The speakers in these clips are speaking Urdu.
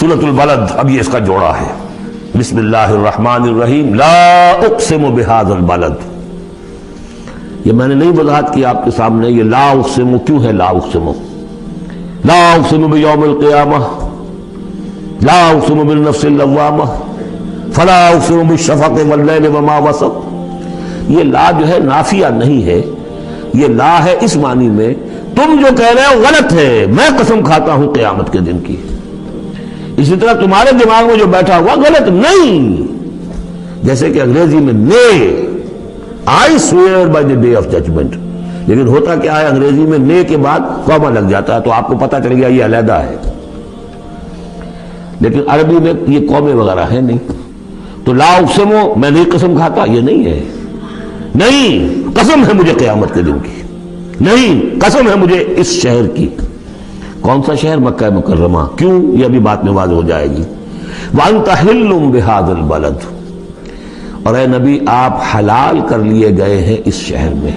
سورۃ البلد، اب یہ اس کا جوڑا ہے۔ بسم اللہ الرحمن الرحیم، لا اقسم بہذا البلد۔ یہ میں نے نہیں وضاحت کی آپ کے سامنے، یہ لا اقسم کیوں ہے؟ لا اقسم، لا اقسم بیوم القیامہ، لا اقسم بالنفس اللوامہ، فلا اقسم بالشفق واللیل وما وسق۔ یہ لا جو ہے نافیہ نہیں ہے، یہ لا ہے اس معنی میں تم جو کہہ رہے ہو غلط ہے، میں قسم کھاتا ہوں قیامت کے دن کی۔ اسی طرح تمہارے دماغ میں جو بیٹھا ہوا غلط نہیں، جیسے کہ انگریزی میں نے I swear by the day of judgment، لیکن ہوتا کیا ہے انگریزی میں نے کے بعد کاما لگ جاتا ہے تو آپ کو پتہ چل گیا یہ علیحدہ ہے، لیکن عربی میں یہ قومیں وغیرہ ہیں نہیں۔ تو لا اقسمو میں نہیں قسم کھاتا، یہ نہیں ہے، نہیں قسم ہے مجھے قیامت کے دن کی، نہیں قسم ہے مجھے اس شہر کی۔ کون سا شہر؟ مکہ مکرمہ۔ کیوں؟ یہ ابھی بات میں واضح ہو جائے گی۔ وَأَنْتَ حِلٌّ بِهَذَا الْبَلَدِ، اور اے نبی آپ حلال کر لیے گئے ہیں اس شہر میں۔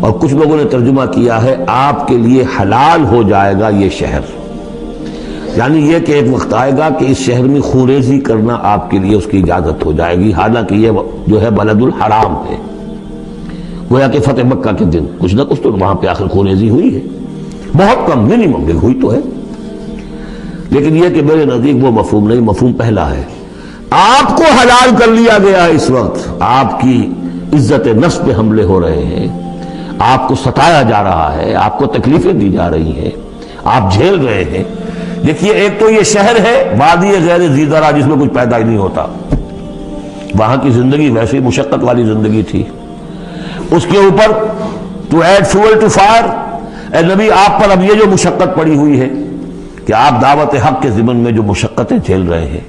اور کچھ لوگوں نے ترجمہ کیا ہے آپ کے لیے حلال ہو جائے گا یہ شہر، یعنی یہ کہ ایک وقت آئے گا کہ اس شہر میں خوریزی کرنا آپ کے لیے اس کی اجازت ہو جائے گی، حالانکہ یہ جو ہے بلد الحرام ہے۔ گویا کہ فتح مکہ کے دن کچھ نہ کچھ تو وہاں پہ آخر خوریزی ہوئی ہے، بہت کم، منیمم بھی ہوئی تو ہے، لیکن یہ کہ میرے نزدیک وہ مفہوم نہیں، مفہوم پہلا ہے۔ آپ کو حلال کر لیا گیا اس وقت، آپ کی عزت نفس پہ حملے ہو رہے ہیں، آپ کو ستایا جا رہا ہے، آپ کو تکلیفیں دی جا رہی ہیں، آپ جھیل رہے ہیں۔ دیکھیے ایک تو یہ شہر ہے وادی غیر ذی زرع جس میں کچھ پیدا ہی نہیں ہوتا، وہاں کی زندگی ویسے ہی مشقت والی زندگی تھی، اس کے اوپر to add fuel to fire, اے نبی آپ پر اب یہ جو مشقت پڑی ہوئی ہے کہ آپ دعوت حق کے ضمن میں جو مشقتیں جھیل رہے ہیں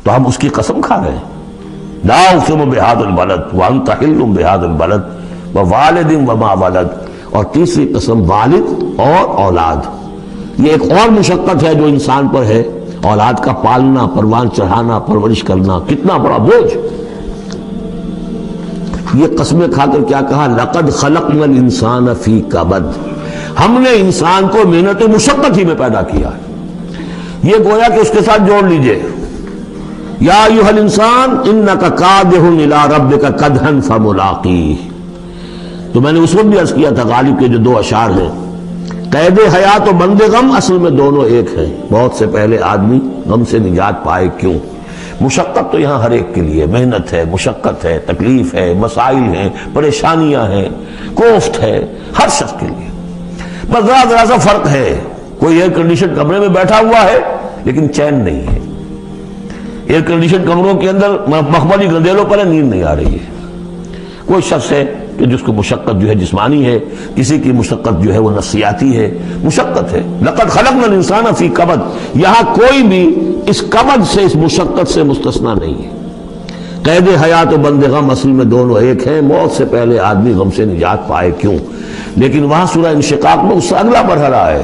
تو ہم اس کی قسم کھا رہے ہیں۔ لا اقسم بہذا البلد وانت حل بہذا البلد ووالد وما ولد، اور تیسری قسم والد اور اولاد۔ یہ ایک اور مشقت ہے جو انسان پر ہے، اولاد کا پالنا، پروان چڑھانا، پرورش کرنا، کتنا بڑا بوجھ۔ یہ قسمیں کھا کر کیا کہا؟ لقد خلقنا الانسان فی کبد، ہم نے انسان کو محنت مشقت ہی میں پیدا کیا ہے۔ یہ گویا کہ اس کے ساتھ جوڑ لیجئے، یا ایھا الانسان انک کادح الی ربک کدحا فملاقیہ۔ تو میں نے اس وقت بھی عرض کیا تھا غالب کے جو دو اشعار ہیں، قید حیات و بند غم اصل میں دونوں ایک ہیں، بہت سے پہلے آدمی غم سے نجات پائے کیوں؟ مشقت تو یہاں ہر ایک کے لیے، محنت ہے، مشقت ہے، تکلیف ہے، مسائل ہیں، پریشانیاں ہیں، کوفت ہے، ہر شخص کے لیے۔ بس ذرا سا فرق ہے، کوئی ایئر کنڈیشن کمرے میں بیٹھا ہوا ہے لیکن چین نہیں ہے، ایئر کنڈیشن کمروں کے اندر مخملی گندیلوں پر نیند نہیں آ رہی ہے۔ کوئی شخص ہے کہ جس کو مشقت جو ہے جسمانی ہے، کسی کی مشقت جو ہے وہ نفسیاتی ہے، مشقت ہے۔ لقد خلقنا الانسان فی کبد، یہاں کوئی بھی اس کبد سے، اس مشقت سے مستثنا نہیں ہے۔ قید حیات و بند غم اصل میں دونوں ایک ہیں، موت سے پہلے آدمی غم سے نجات پائے کیوں؟ لیکن وہاں سورہ انشقاق میں اس سے اگلا مرحلہ ہے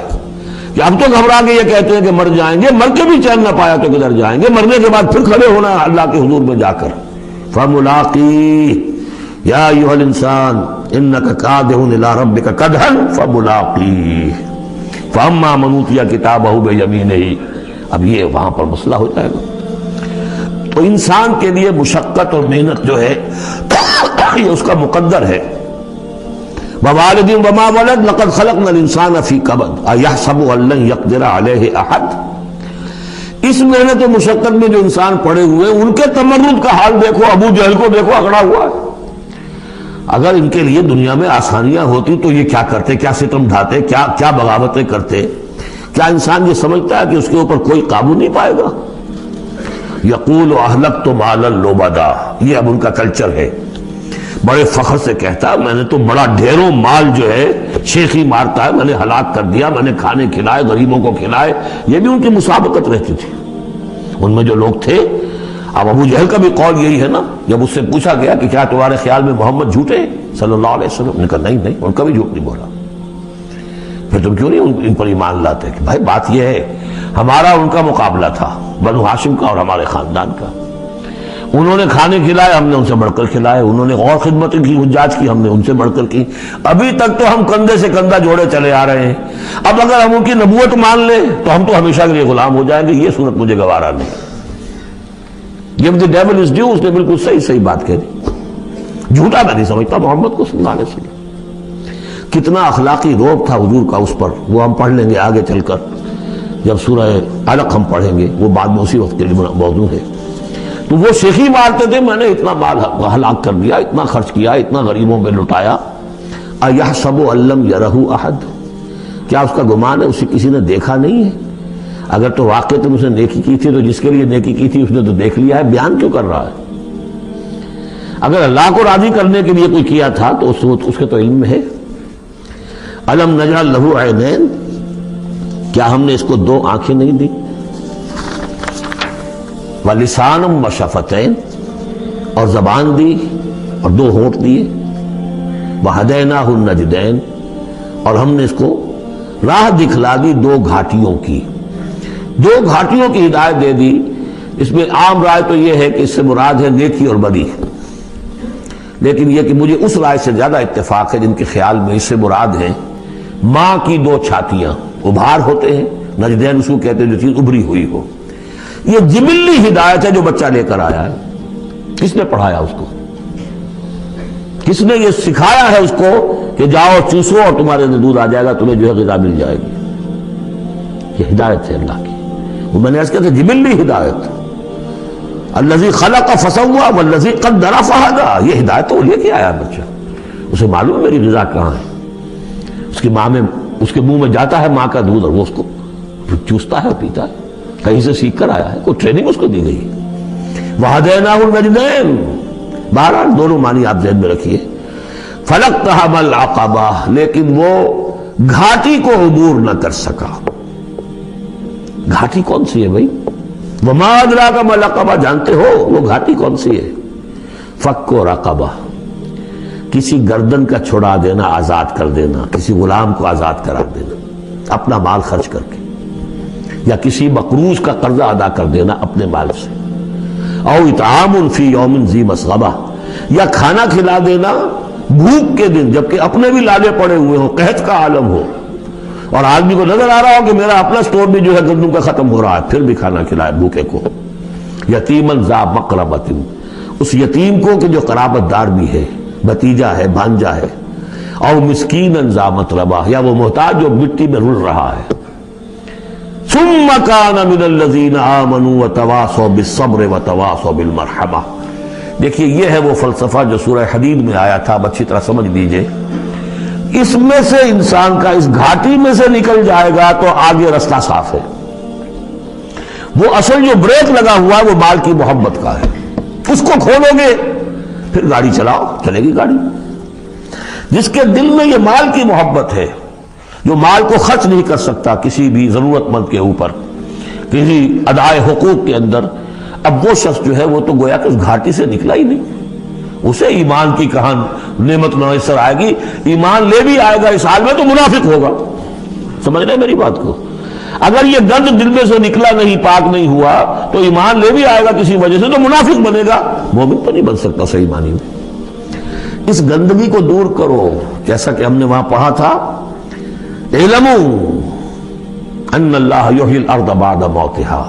کہ اب تو گھبرا کے یہ کہتے ہیں کہ مر جائیں گے، مر کے بھی چین نہ پایا تو کدھر جائیں گے، مرنے کے بعد پھر کھڑے ہونا ہے اللہ کے حضور میں جا کر۔ فملاقی یا ایھا الانسان انک کادح الی ربک کدحا فملاقیہ فاما من اوتی کتابہ بیمینہ۔ اب یہ وہاں پر مسئلہ ہو جائے گا۔ تو انسان کے لیے مشقت اور محنت جو ہے یہ اس کا مقدر ہے۔ ووالد وما ولد لقد خلقنا الانسان فی کبد ایحسب ان لن یقدر علیہ احد۔ اس محنت و مشقت میں جو انسان پڑے ہوئے ان کے تمرد کا حال دیکھو، ابو جہل کو دیکھو اکڑا ہوا ہے۔ اگر ان کے لیے دنیا میں آسانیاں ہوتی تو یہ کیا کرتے، کیا ستم ڈھاتے، کیا بغاوتیں کرتے؟ کیا انسان یہ سمجھتا ہے کہ اس کے اوپر کوئی قابو نہیں پائے گا؟ یقول اہلکت مالا لبدا، یہ اب ان کا کلچر ہے، بڑے فخر سے کہتا ہے میں نے تو بڑا ڈھیروں مال جو ہے شیخی مارتا ہے، میں نے ہلاک کر دیا، میں نے کھانے کھلائے، غریبوں کو کھلائے۔ یہ بھی ان کی مسابقت رہتی تھی۔ ان میں جو لوگ تھے، اب ابو جہل کا بھی قول یہی ہے نا، جب اس سے پوچھا گیا کہ کیا تمہارے خیال میں محمد جھوٹے صلی اللہ علیہ وسلم، نے کہا نہیں، ان کا بھی جھوٹ نہیں بولا۔ پھر تم کیوں نہیں ان پر ایمان لاتے؟ کہ بھائی بات یہ ہے ہمارا ان کا مقابلہ تھا، بنو ہاشم کا اور ہمارے خاندان کا۔ انہوں نے کھانے کھلائے، ہم نے ان سے بڑھ کر کھلائے، انہوں نے غور خدمت کی حجاج کی، ہم نے ان سے بڑھ کر کی، ابھی تک تو ہم کندھے سے کندھا جوڑے چلے آ رہے ہیں، اب اگر ہم ان کی نبوت مان لیں تو ہم تو ہمیشہ کے لیے غلام ہو جائیں گے، یہ صورت مجھے گوارا نہیں۔ Give the devil his due، اس نے بالکل صحیح بات کہہ دی، جھوٹا میں نہیں سمجھتا محمد کو صلی اللہ علیہ وسلم۔ کتنا اخلاقی روب تھا حضور کا اس پر، وہ ہم پڑھ لیں گے آگے چل کر، جب سورہ علق ہم پڑھیں گے، وہ بعد میں اسی وقت کے لیے موضوع ہے۔ تو وہ شیخی مارتے تھے، میں نے اتنا مال ہلاک کر دیا، اتنا خرچ کیا، اتنا غریبوں میں لٹایا، اَيَحْسَبُ أَن لَّمْ يَرَهُ أَحَدٌ، کیا اس کا گمان ہے اسے کسی نے دیکھا نہیں ہے؟ اگر تو واقع تم اسے نیکی کی تھی تو جس کے لیے نیکی کی تھی اس نے تو دیکھ لیا ہے، بیان کیوں کر رہا ہے؟ اگر اللہ کو راضی کرنے کے لیے کوئی کیا تھا تو اس کے تو علم میں ہے۔ أَلَمْ نَجْعَل لَّهُ عَيْنَيْنِ، کیا ہم نے اس کو دو آنکھیں نہیں دی؟ وَلِسَانًا وَشَفَتَيْنِ، اور زبان دی اور دو ہونٹ دیے، وَهَدَيْنَاهُ النَّجْدَيْنِ، اور ہم نے اس کو راہ دکھلا دی دو گھاٹیوں کی، دو گھاٹیوں کی ہدایت دے دی۔ اس میں عام رائے تو یہ ہے کہ اس سے مراد ہے نیکی اور بدی، لیکن یہ کہ مجھے اس رائے سے زیادہ اتفاق ہے جن کے خیال میں اس سے مراد ہے ماں کی دو چھاتیاں، ابھار ہوتے ہیں، نجدین اس کو کہتے ہیں جو چیز ابھری ہوئی ہو۔ یہ جبلی ہدایت ہے جو بچہ لے کر آیا ہے، کس نے پڑھایا اس کو؟ کس نے یہ سکھایا ہے اس کو کہ جاؤ چوسو اور تمہارے اندر دودھ آ جائے گا، تمہیں جو ہے غذا مل جائے گی؟ یہ ہدایت ہے اللہ کی، وہ میں نے عرض کیا تھا جبلی ہدایت، الذی خلق فسوی والذی قدر فہدی، یہ ہدایت تو وہ لے کے آیا بچہ، اسے معلوم ہے میری غذا کہاں ہے، اس کی ماں میں، اس کے منہ میں جاتا ہے ماں کا دودھ اور وہ اس کو چوستا ہے اور پیتا ہے، کہیں سے سیکھ کر آیا ہے، کوئی ٹریننگ اس کو دی گئی ہے۔ وَهَدَيْنَاهُ النَّجْدَيْنِ، بہرحال دونوں معنی آپ ذہن میں رکھیے۔ فَلَقْتَحَمَ الْعَقَبَةَ، لیکن وہ گھاٹی کو عبور نہ کر سکا۔ گھاٹی کون سی ہے بھائی؟ وَمَا أَدْرَاكَ مَا الْعَقَبَةُ، جانتے ہو وہ گھاٹی کون سی ہے؟ فَكُّ رَقَبَةٍ، کسی گردن کا چھڑا دینا، آزاد کر دینا، کسی غلام کو آزاد کرا دینا اپنا مال خرچ کر کے، یا کسی مقروض کا قرضہ ادا کر دینا اپنے مال سے، او اطعام فی یوم ذی مسغبہ، یا کھانا کھلا دینا بھوک کے دن جبکہ اپنے بھی لالے پڑے ہوئے ہوں، قحط کا عالم ہو، اور آدمی کو نظر آ رہا ہو کہ میرا اپنا سٹور بھی جو ہے گندم کا ختم ہو رہا ہے، پھر بھی کھانا کھلائے بھوکے کو۔ یتیما ذا مقربۃ، اس یتیم کو کہ جو قرابت دار بھی ہے، بھتیجا ہے، بھانجا ہے، او مسکینا ذا متربہ، یا وہ محتاج جو مٹی میں رل رہا ہے۔ ثم كان من الذين آمنوا وتواصوا بالصبر وتواصوا بالمرحمہ۔ دیکھیے یہ ہے وہ فلسفہ جو سورہ حدید میں آیا تھا، اب اچھی طرح سمجھ لیجئے۔ اس میں سے انسان کا اس گھاٹی میں سے نکل جائے گا تو آگے رستہ صاف ہے۔ وہ اصل جو بریک لگا ہوا ہے وہ مال کی محبت کا ہے، اس کو کھولو گے پھر گاڑی چلاؤ، چلے گی گاڑی۔ جس کے دل میں یہ مال کی محبت ہے، جو مال کو خرچ نہیں کر سکتا کسی بھی ضرورت مند کے اوپر، کسی ادائے حقوق کے اندر، اب وہ شخص جو ہے وہ تو گویا کہ اس گھاٹی سے نکلا ہی نہیں، اسے ایمان کی کہاں نعمت میسر آئے گی، ایمان لے بھی آئے گا اس حال میں تو منافق ہوگا۔ سمجھ رہے میری بات کو؟ اگر یہ گند دل میں سے نکلا نہیں، پاک نہیں ہوا، تو ایمان لے بھی آئے گا کسی وجہ سے تو منافق بنے گا، مومن تو نہیں بن سکتا صحیح معنی میں۔ اس گندگی کو دور کرو، جیسا کہ ہم نے وہاں پڑھا تھا، اعلموا ان اللہ یحیی الارض بعد موتها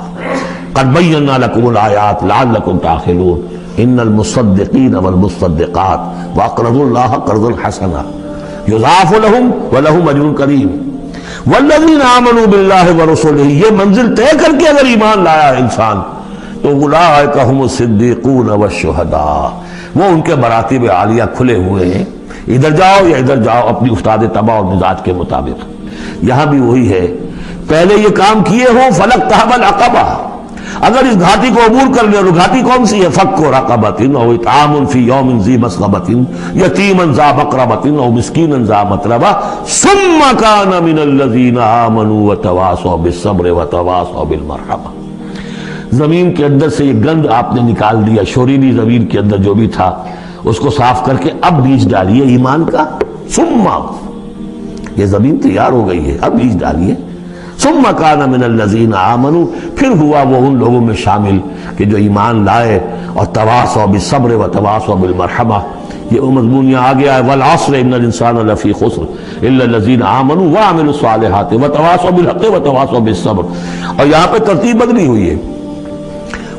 قد بینا لکم الآیات لعلکم تعقلون ان المصدقین والمصدقات واقرضوا اللہ قرضا حسنا یضاعف لهم ولهم اجر کریم والذین آمنوا باللہ ورسلہ، یہ منزل طے کر کے اگر ایمان لایا ہے انسان تو اولئک هم الصدیقون والشہداء، وہ ان کے مراتب عالیہ کھلے ہوئے ہیں، ادھر جاؤ یا ادھر جاؤ اپنی استاد طبع اور مزاج کے مطابق۔ یہاں بھی وہی ہے، پہلے یہ کام کیے ہو فلقتحم العقبہ، اگر اس گھاٹی کو عبور کر لیا، اور گھاٹی کون سی ہے؟ فک رقبۃ او اطعام فی یوم ذی مسغبۃ یتیما ذا مقربۃ او مسکینا ذا متربہ ثم کان من الذین آمنوا وتواصوا بالصبر وتواصوا بالمرحمہ۔ زمین کے اندر سے یہ گند آپ نے نکال دیا، شوریلی زمین کے اندر جو بھی تھا اس کو صاف کر کے اب بیج ڈالیے ایمان کا۔ ثم، یہ زمین تیار ہو گئی ہے، اب بیج ڈالیے۔ ثم کان من الذین آمنوا، پھر ہوا وہ ان لوگوں میں شامل کہ جو ایمان لائے اور تواصوا بالصبر وتواصوا بالمرحمہ. یہ مضمون یہاں آ گیا ہے والعصر ان الانسان لفی خسر الا الذین آمنوا وعملوا الصالحات وتواصوا بالحق وتواصوا بالصبر. اور یہاں پہ ترتیب بدلی ہوئی ہے،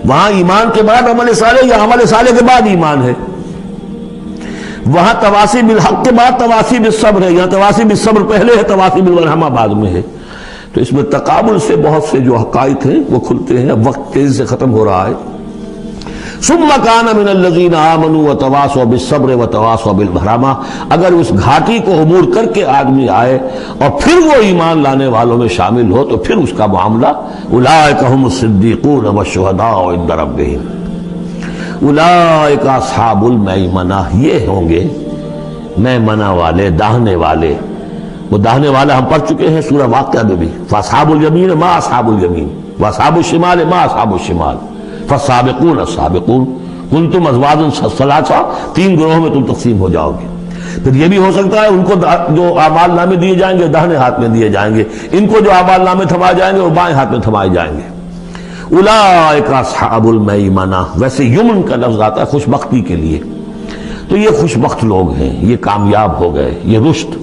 وہاں ایمان کے بعد عمل صالح یا عمل صالح کے بعد ایمان ہے، وہاں تواصی بالحق کے بعد تواصی بالصبر ہے، یہاں تواصی بالصبر پہلے ہے، تواصی بالمرحمہ بعد میں ہے. تو اس میں تقابل سے بہت سے جو حقائق ہیں وہ کھلتے ہیں. اب وقت تیزی سے ختم ہو رہا ہے. ثم کان من الذین آمنوا وتواصوا بالصبر وتواصوا بالمرحمہ. اگر اس گھاٹی کو عبور کر کے آدمی آئے اور پھر وہ ایمان لانے والوں میں شامل ہو تو پھر اس کا معاملہ اولئک هم الصدیقون والشہداء عند ربہم. اولئک اصحاب المیمنہ، یہ ہوں گے میمنہ والے، داہنے والے. وہ داہنے والا ہم پڑھ چکے ہیں سورہ واقعہ میں بھی، فاصحاب الیمین ما اصحاب الیمین واصحاب الشمال ما اصحاب الشمال فالسابقون السابقون کنتم ازواجا ثلاثا، تین گروہوں میں تم تقسیم ہو جاؤ گے. پھر یہ بھی ہو سکتا ہے ان کو جو اعمال نامے دیے جائیں گے داہنے ہاتھ میں دیے جائیں گے، ان کو جو اعمال نامے تھمائے جائیں گے وہ بائیں ہاتھ میں تھمائے جائیں گے. اولئک اصحاب المیمنہ. ویسے یمن کا لفظ آتا ہے خوش بختی کے لیے، تو یہ خوش بخت لوگ ہیں، یہ کامیاب ہو گئے، یہ رشد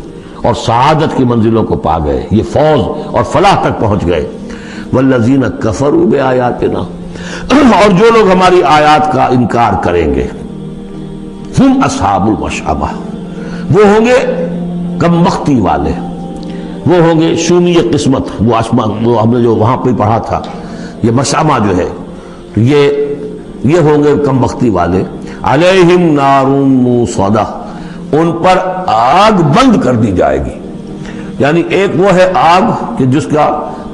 اور سعادت کی منزلوں کو پا گئے، یہ فوز اور فلاح تک پہنچ گئے. والذین کفروا بآیاتنا، اور جو لوگ ہماری آیات کا انکار کریں گے، ہم اصحاب المشأمہ، وہ ہوں گے کم بختی والے، وہ ہوں گے شومی قسمت. وہ آسمان وہ ہم نے جو وہاں پہ پڑھا تھا، یہ مشأمہ جو ہے یہ ہوں گے کم بختی والے. علیہم نار موصدہ، ان پر آگ بند کر دی جائے گی. یعنی ایک وہ ہے آگ کہ جس کا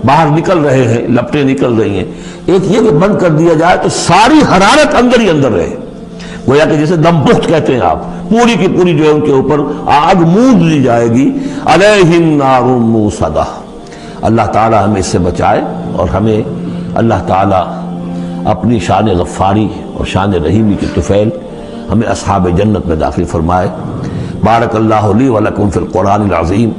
باہر نکل رہے ہیں، لپٹیں نکل رہی ہیں، ایک یہ کہ بند کر دیا جائے تو ساری حرارت اندر ہی اندر رہے، گویا کہ جسے دم پخت کہتے ہیں آپ، پوری کی پوری جو ہے ان کے اوپر آگ موند دی جائے گی. علیہم نار موصدہ. اللہ تعالی ہمیں اس سے بچائے اور ہمیں اللہ تعالی اپنی شان غفاری اور شان رحیمی کی طفیل ہمیں اصحاب جنت میں داخل فرمائے. بارک اللہ لی ولکم فی القرآن العظیم.